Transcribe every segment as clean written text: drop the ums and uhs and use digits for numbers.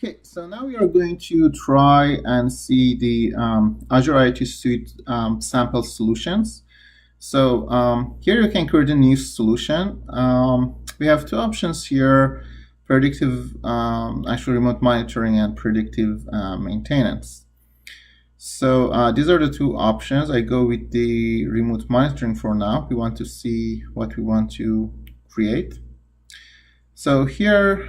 Okay, so now we are going to try and see the Azure IoT Suite sample solutions. So here you can create a new solution. We have two options here: predictive, actually remote monitoring, and predictive maintenance. So these are the two options. I go with the remote monitoring for now. We want to see what we want to create. So here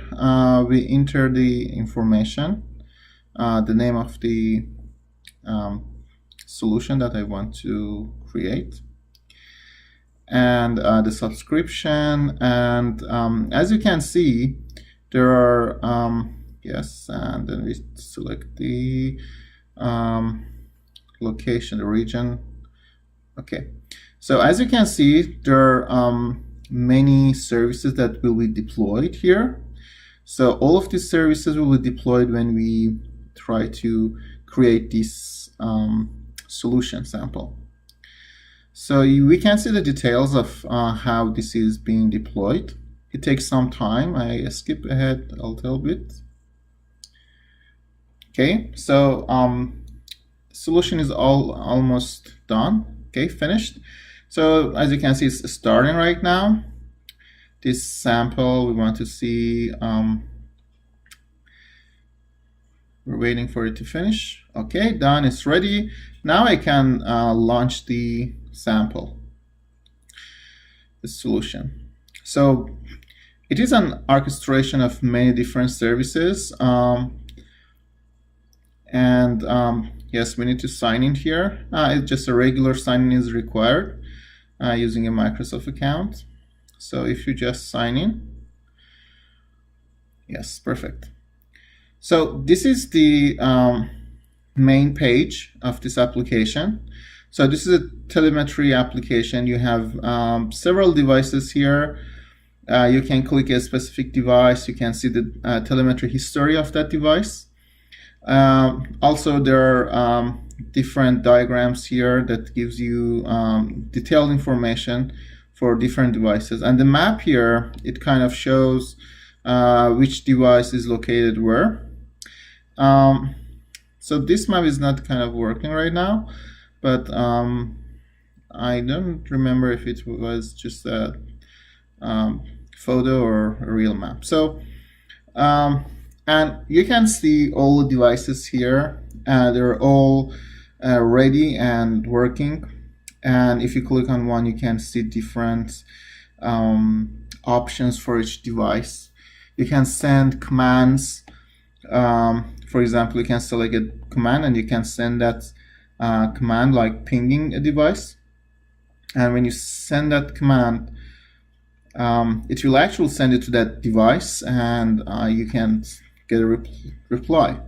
we enter the information, the name of the solution that I want to create, and the subscription. And as you can see, there are yes, and then we select the location, the region. Okay, so as you can see, there are many services that will be deployed here. So all of these services will be deployed when we try to create this solution sample. So we can see the details of how this is being deployed. It takes some time. I skip ahead a little bit. Okay, so solution is almost done. Okay, finished. So as you can see, it's starting right now. This sample, we want to see, we're waiting for it to finish. Okay, done, it's ready. Now I can launch the sample, the solution. So it is an orchestration of many different services. Yes, we need to sign in here. It's just a regular sign-in is required using a Microsoft account. So if you just sign in, yes, perfect. So this is the main page of this application. So this is a telemetry application. You have several devices here. You can click a specific device. You can see the telemetry history of that device. Also, there are different diagrams here that gives you detailed information for different devices. And the map here, it kind of shows which device is located where. So this map is not kind of working right now, but I don't remember if it was just a photo or a real map. So and you can see all the devices here. They're all ready and working. And if you click on one, you can see different options for each device. You can send commands. For example, you can select a command and you can send that command like pinging a device. And when you send that command, it will actually send it to that device, and you can get a reply.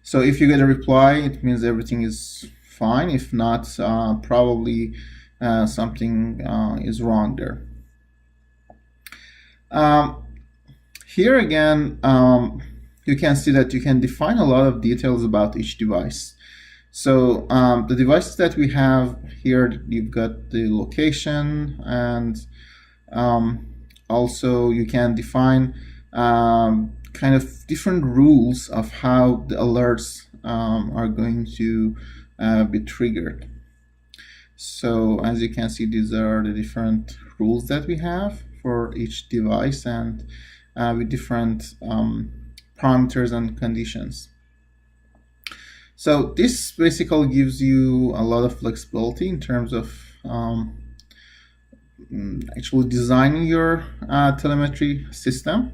So if you get a reply, it means everything is fine. If not, probably something is wrong there. Here again, you can see that you can define a lot of details about each device. So the devices that we have here, you've got the location, and also you can define kind of different rules of how the alerts are going to be triggered. So as you can see, these are the different rules that we have for each device, and with different parameters and conditions. So this basically gives you a lot of flexibility in terms of actually designing your telemetry system.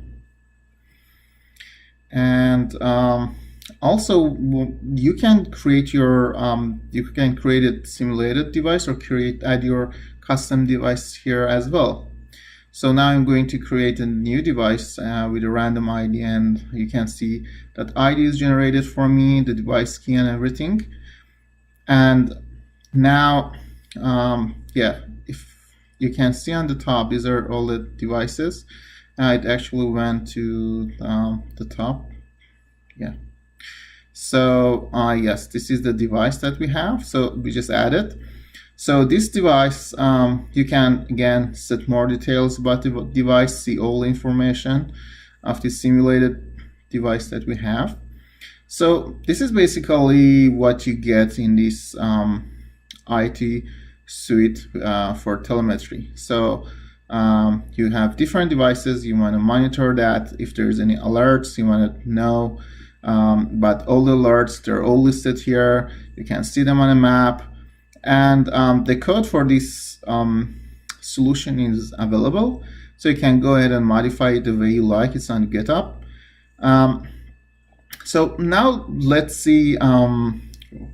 And also you can create your you can create a simulated device or add your custom device here as well. So now I'm going to create a new device with a random ID, and you can see that ID is generated for me, the device key and everything. And now yeah, if you can see on the top, these are all the devices. It actually went to the top. Yeah. So yes, this is the device that we have. So we just added. So this device, you can again set more details about the device, see all the information of the simulated device that we have. So this is basically what you get in this IoT suite for telemetry. So you have different devices. You want to monitor that. If there's any alerts, you want to know. But all the alerts, they're all listed here. You can see them on a map. And the code for this solution is available. So you can go ahead and modify it the way you like. It's on GitHub. So now let's see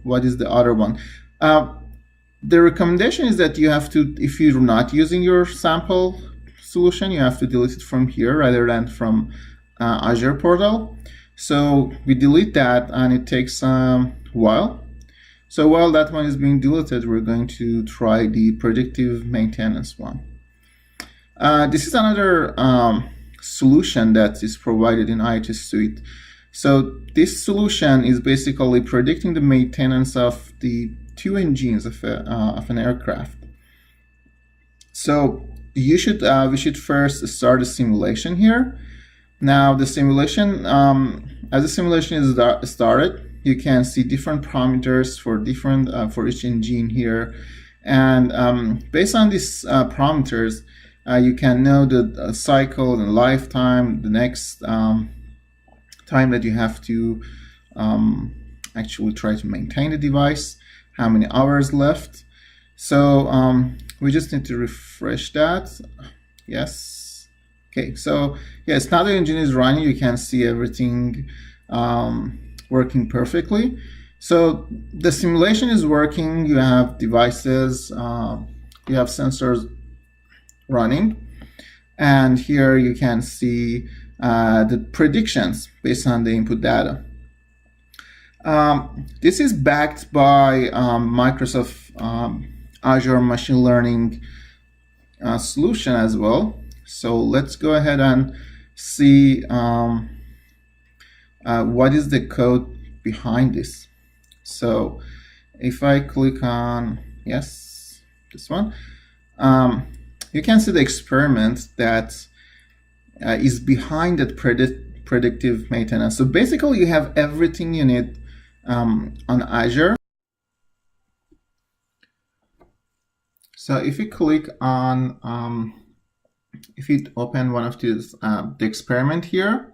what is the other one. The recommendation is that you have to, if you're not using your sample solution, you have to delete it from here rather than from Azure portal. So we delete that, and it takes a while. So while that one is being deleted, we're going to try the predictive maintenance one. This is another solution that is provided in IoT Suite. So this solution is basically predicting the maintenance of the two engines of an aircraft. So we should first start a simulation here. Now the simulation, as the simulation is started, you can see different parameters for different for each engine here, and based on these parameters, you can know the cycle and lifetime, the next time that you have to actually try to maintain the device, how many hours left. So we just need to refresh that. Yes. Okay, so yes, now the engine is running. You can see everything working perfectly. So the simulation is working. You have devices, you have sensors running, and here you can see the predictions based on the input data. This is backed by Microsoft Azure machine learning solution as well. So let's go ahead and see what is the code behind this. So if I click on, yes, this one, you can see the experiment that is behind that predictive maintenance. So basically you have everything you need on Azure. So if you click on, if you open one of these, the experiment here,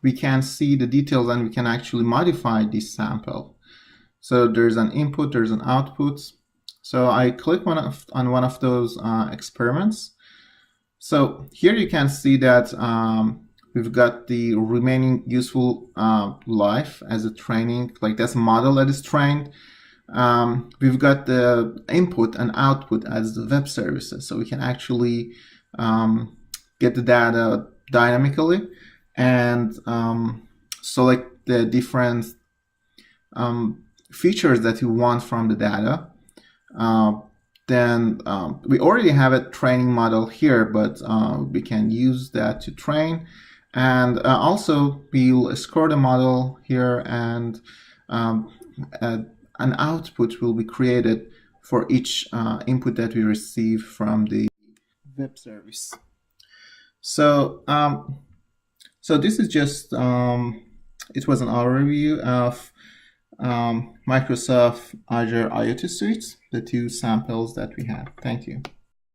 we can see the details and we can actually modify this sample. So there's an input, there's an output. So I click on one of those experiments. So here you can see that we've got the remaining useful life as a training, like that's a model that is trained. We've got the input and output as the web services, so we can actually get the data dynamically and select the different features that you want from the data. Then we already have a training model here, but we can use that to train. And also we'll score the model here, and an output will be created for each input that we receive from the web service. So so this is just it was an overview of Microsoft Azure IoT Suite, the two samples that we have. Thank you.